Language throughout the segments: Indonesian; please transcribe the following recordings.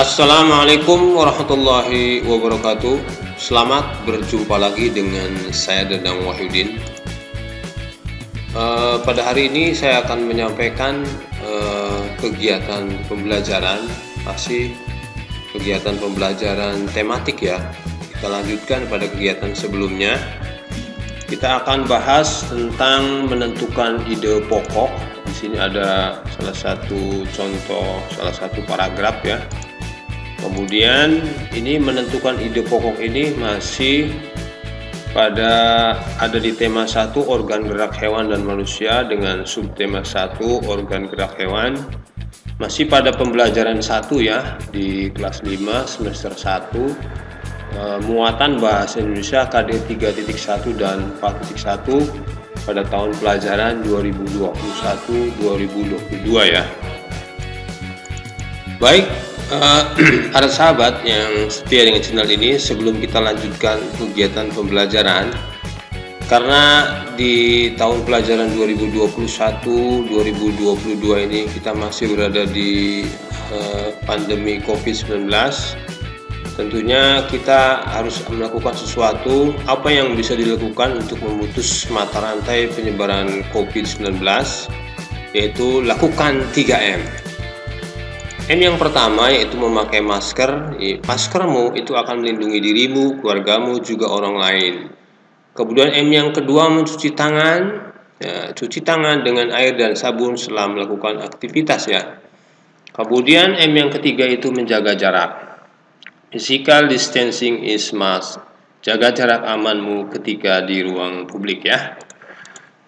Assalamualaikum warahmatullahi wabarakatuh. Selamat berjumpa lagi dengan saya Dadang Wahyudin. Pada hari ini saya akan menyampaikan kegiatan pembelajaran, masih kegiatan pembelajaran tematik ya. Kita lanjutkan pada kegiatan sebelumnya. Kita akan bahas tentang menentukan ide pokok. Di sini ada salah satu contoh, salah satu paragraf ya. Kemudian ini menentukan ide pokok ini masih ada di tema 1 organ gerak hewan dan manusia dengan subtema 1 organ gerak hewan. Masih pada pembelajaran 1 ya, di kelas 5 semester 1, muatan bahasa Indonesia KD 3.1 dan 4.1 pada tahun pelajaran 2021-2022 ya. Baik, para sahabat yang setia dengan channel ini, sebelum kita lanjutkan kegiatan pembelajaran, karena di tahun pelajaran 2021-2022 ini kita masih berada di pandemi COVID-19, tentunya kita harus melakukan sesuatu. Apa yang bisa dilakukan untuk memutus mata rantai penyebaran COVID-19, yaitu lakukan 3M. M yang pertama yaitu memakai masker. Maskermu itu akan melindungi dirimu, keluargamu, juga orang lain. Kemudian M yang kedua mencuci tangan. Ya, cuci tangan dengan air dan sabun setelah melakukan aktivitas ya. Kemudian M yang ketiga itu menjaga jarak. Physical distancing is must. Jaga jarak amanmu ketika di ruang publik ya.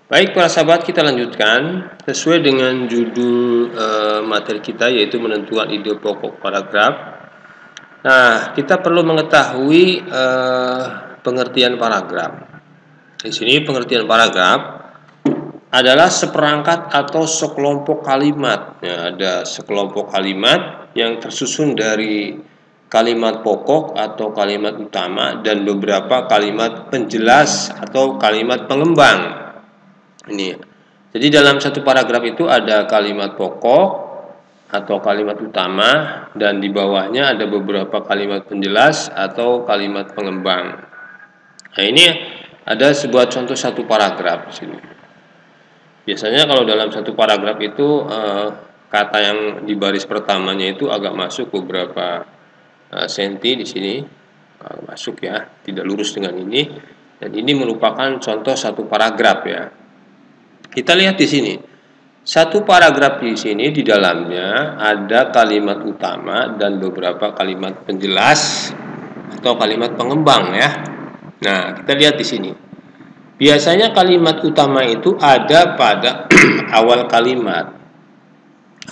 Baik para sahabat, kita lanjutkan sesuai dengan judul materi kita, yaitu menentukan ide pokok paragraf. Nah, kita perlu mengetahui pengertian paragraf. Di sini pengertian paragraf adalah seperangkat atau sekelompok kalimat. Ya, ada sekelompok kalimat yang tersusun dari kalimat pokok atau kalimat utama dan beberapa kalimat penjelas atau kalimat pengembang. Ini. Jadi dalam satu paragraf itu ada kalimat pokok atau kalimat utama dan di bawahnya ada beberapa kalimat penjelas atau kalimat pengembang. Nah, ini ada sebuah contoh satu paragraf di sini. Biasanya kalau dalam satu paragraf itu kata yang di baris pertamanya itu agak masuk beberapa senti di sini. Masuk ya, tidak lurus dengan ini. Dan ini merupakan contoh satu paragraf ya. Kita lihat di sini, satu paragraf di sini di dalamnya ada kalimat utama dan beberapa kalimat penjelas atau kalimat pengembang ya. Nah, kita lihat di sini. Biasanya kalimat utama itu ada pada awal kalimat.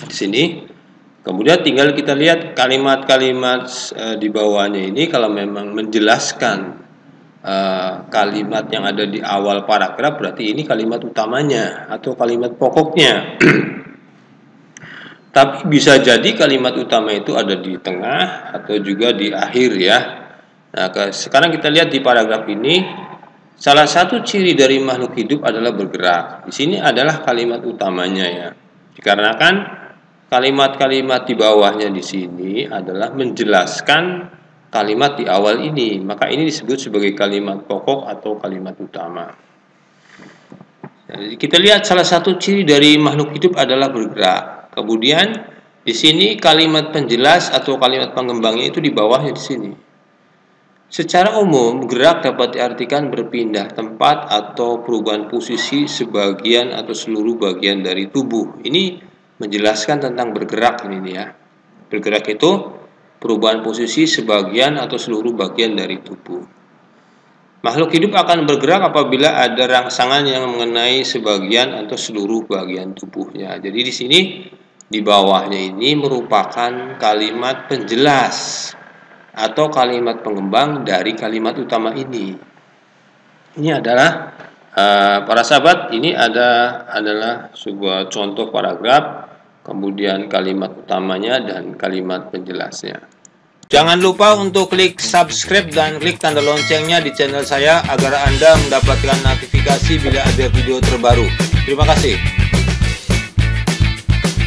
Di sini. Kemudian tinggal kita lihat kalimat-kalimat di bawahnya ini kalau memang menjelaskan kalimat yang ada di awal paragraf, berarti ini kalimat utamanya atau kalimat pokoknya. Tapi bisa jadi kalimat utama itu ada di tengah atau juga di akhir ya. Nah, sekarang kita lihat di paragraf ini, salah satu ciri dari makhluk hidup adalah bergerak. Di sini adalah kalimat utamanya ya. Dikarenakan kalimat-kalimat di bawahnya di sini adalah menjelaskan kalimat di awal ini, maka ini disebut sebagai kalimat pokok atau kalimat utama. Jadi kita lihat salah satu ciri dari makhluk hidup adalah bergerak. Kemudian di sini kalimat penjelas atau kalimat pengembangnya itu di bawahnya di sini. Secara umum, gerak dapat diartikan berpindah tempat atau perubahan posisi sebagian atau seluruh bagian dari tubuh. Ini menjelaskan tentang bergerak ini ya. Bergerak itu perubahan posisi sebagian atau seluruh bagian dari tubuh. Makhluk hidup akan bergerak apabila ada rangsangan yang mengenai sebagian atau seluruh bagian tubuhnya. Jadi di sini di bawahnya ini merupakan kalimat penjelas atau kalimat pengembang dari kalimat utama ini. Ini adalah para sahabat, ini adalah sebuah contoh paragraf, kemudian kalimat utamanya dan kalimat penjelasnya. Jangan lupa untuk klik subscribe dan klik tanda loncengnya di channel saya agar Anda mendapatkan notifikasi bila ada video terbaru. Terima kasih.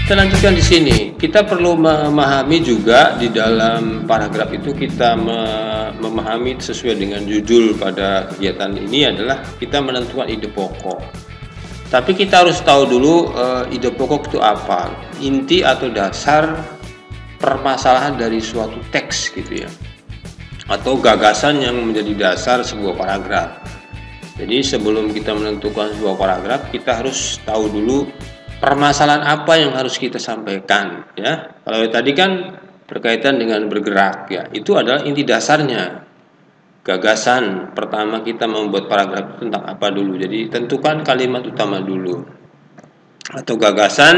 Kita lanjutkan di sini. Kita perlu memahami juga di dalam paragraf itu kita memahami sesuai dengan judul pada kegiatan ini adalah kita menentukan ide pokok. Tapi kita harus tahu dulu ide pokok itu apa, inti atau dasar permasalahan dari suatu teks gitu ya, atau gagasan yang menjadi dasar sebuah paragraf. Jadi sebelum kita menentukan sebuah paragraf, kita harus tahu dulu permasalahan apa yang harus kita sampaikan ya. Kalau tadi kan berkaitan dengan bergerak ya, itu adalah inti dasarnya. Gagasan pertama kita membuat paragraf tentang apa dulu. Jadi tentukan kalimat utama dulu atau gagasan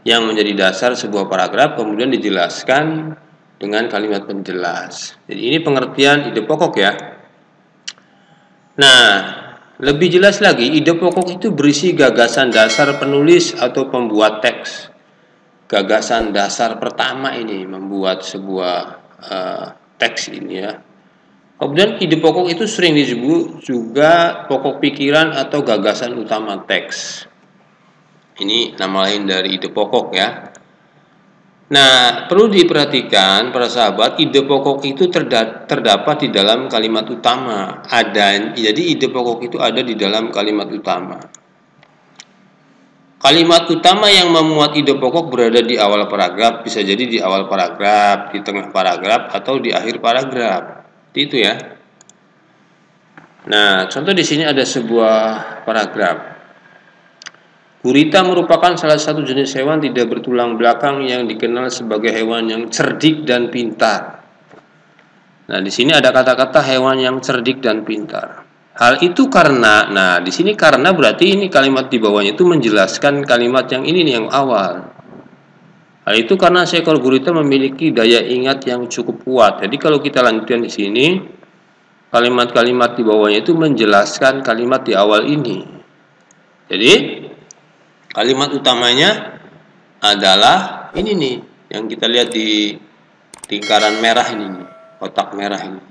yang menjadi dasar sebuah paragraf, kemudian dijelaskan dengan kalimat penjelas. Jadi ini pengertian ide pokok ya. Nah, lebih jelas lagi, ide pokok itu berisi gagasan dasar penulis atau pembuat teks. Gagasan dasar pertama ini membuat sebuah teks ini ya. Kemudian ide pokok itu sering disebut juga pokok pikiran atau gagasan utama teks. Ini nama lain dari ide pokok ya. Nah, perlu diperhatikan para sahabat, ide pokok itu terdapat di dalam kalimat utama. Jadi ide pokok itu ada di dalam kalimat utama. Kalimat utama yang memuat ide pokok berada di awal paragraf, bisa jadi di awal paragraf, di tengah paragraf, atau di akhir paragraf. Itu ya. Nah, contoh di sini ada sebuah paragraf. Gurita merupakan salah satu jenis hewan tidak bertulang belakang yang dikenal sebagai hewan yang cerdik dan pintar. Nah, di sini ada kata-kata hewan yang cerdik dan pintar. Hal itu karena, nah di sini karena berarti ini kalimat di bawahnya itu menjelaskan kalimat yang ini nih, yang awal. Hal itu karena seekor gurita memiliki daya ingat yang cukup kuat. Jadi kalau kita lanjutkan di sini, kalimat-kalimat di bawahnya itu menjelaskan kalimat di awal ini. Jadi kalimat utamanya adalah ini nih, yang kita lihat di lingkaran merah ini nih, kotak merah ini.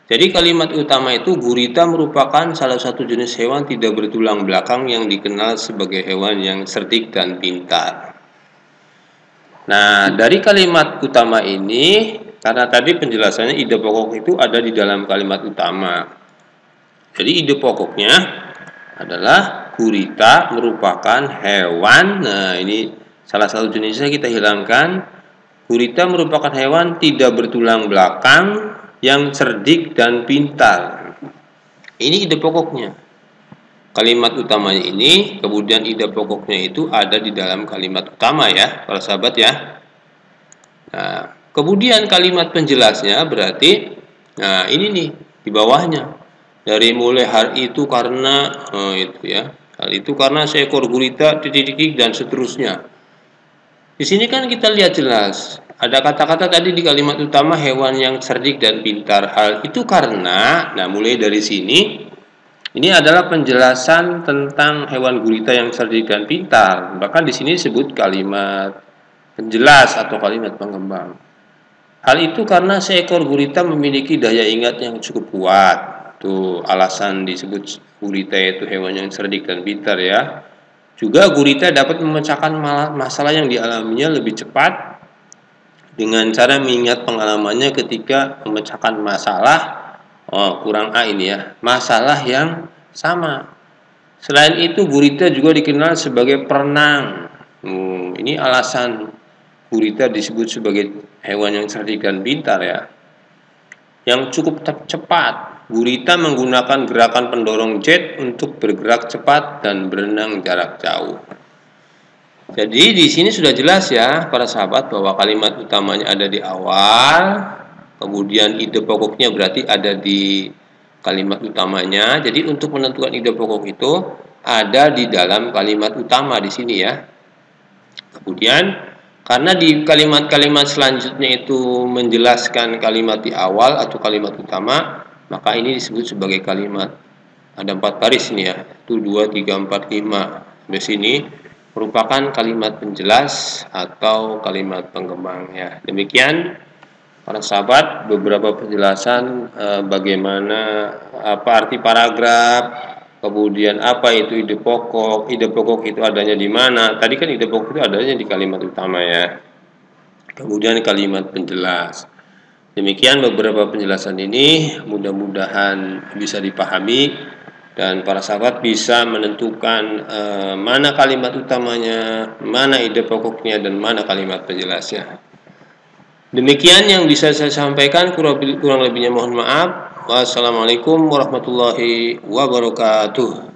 Jadi kalimat utama itu, gurita merupakan salah satu jenis hewan tidak bertulang belakang yang dikenal sebagai hewan yang cerdik dan pintar. Nah, dari kalimat utama ini, karena tadi penjelasannya ide pokok itu ada di dalam kalimat utama. Jadi ide pokoknya adalah gurita merupakan hewan. Nah, ini salah satu jenisnya kita hilangkan. Gurita merupakan hewan tidak bertulang belakang yang cerdik dan pintar. Ini ide pokoknya. Kalimat utamanya ini, kemudian ide pokoknya itu ada di dalam kalimat utama ya, para sahabat ya. Nah, kemudian kalimat penjelasnya berarti, nah ini nih di bawahnya. Dari mulai hal itu karena itu ya. Hal itu karena seekor gurita titik-titik dan seterusnya. Di sini kan kita lihat jelas ada kata-kata tadi di kalimat utama hewan yang cerdik dan pintar. Hal itu karena, nah mulai dari sini ini adalah penjelasan tentang hewan gurita yang cerdik dan pintar. Bahkan di sini disebut kalimat penjelas atau kalimat pengembang. Hal itu karena seekor gurita memiliki daya ingat yang cukup kuat. Tuh alasan disebut gurita itu hewan yang cerdik dan pintar ya. Juga gurita dapat memecahkan masalah yang dialaminya lebih cepat dengan cara mengingat pengalamannya ketika memecahkan masalah. Kurang A ini ya, masalah yang sama. Selain itu gurita juga dikenal sebagai perenang. Ini alasan gurita disebut sebagai hewan yang cerdik dan pintar ya. Yang cukup cepat. Gurita menggunakan gerakan pendorong jet untuk bergerak cepat dan berenang jarak jauh. Jadi di sini sudah jelas ya para sahabat bahwa kalimat utamanya ada di awal. Kemudian ide pokoknya berarti ada di kalimat utamanya. Jadi untuk menentukan ide pokok itu ada di dalam kalimat utama di sini ya. Kemudian karena di kalimat-kalimat selanjutnya itu menjelaskan kalimat di awal atau kalimat utama, maka ini disebut sebagai kalimat. Ada 4 baris ini ya. 1, 2, 3, 4, 5. Sampai sini merupakan kalimat penjelas atau kalimat penggembang ya. Demikian para sahabat beberapa penjelasan bagaimana apa arti paragraf, kemudian apa itu ide pokok itu adanya di mana. Tadi kan ide pokok itu adanya di kalimat utama ya. Kemudian kalimat penjelas. Demikian beberapa penjelasan ini, mudah-mudahan bisa dipahami dan para sahabat bisa menentukan mana kalimat utamanya, mana ide pokoknya, dan mana kalimat penjelasnya. Demikian yang bisa saya sampaikan, kurang lebihnya mohon maaf. Wassalamualaikum warahmatullahi wabarakatuh.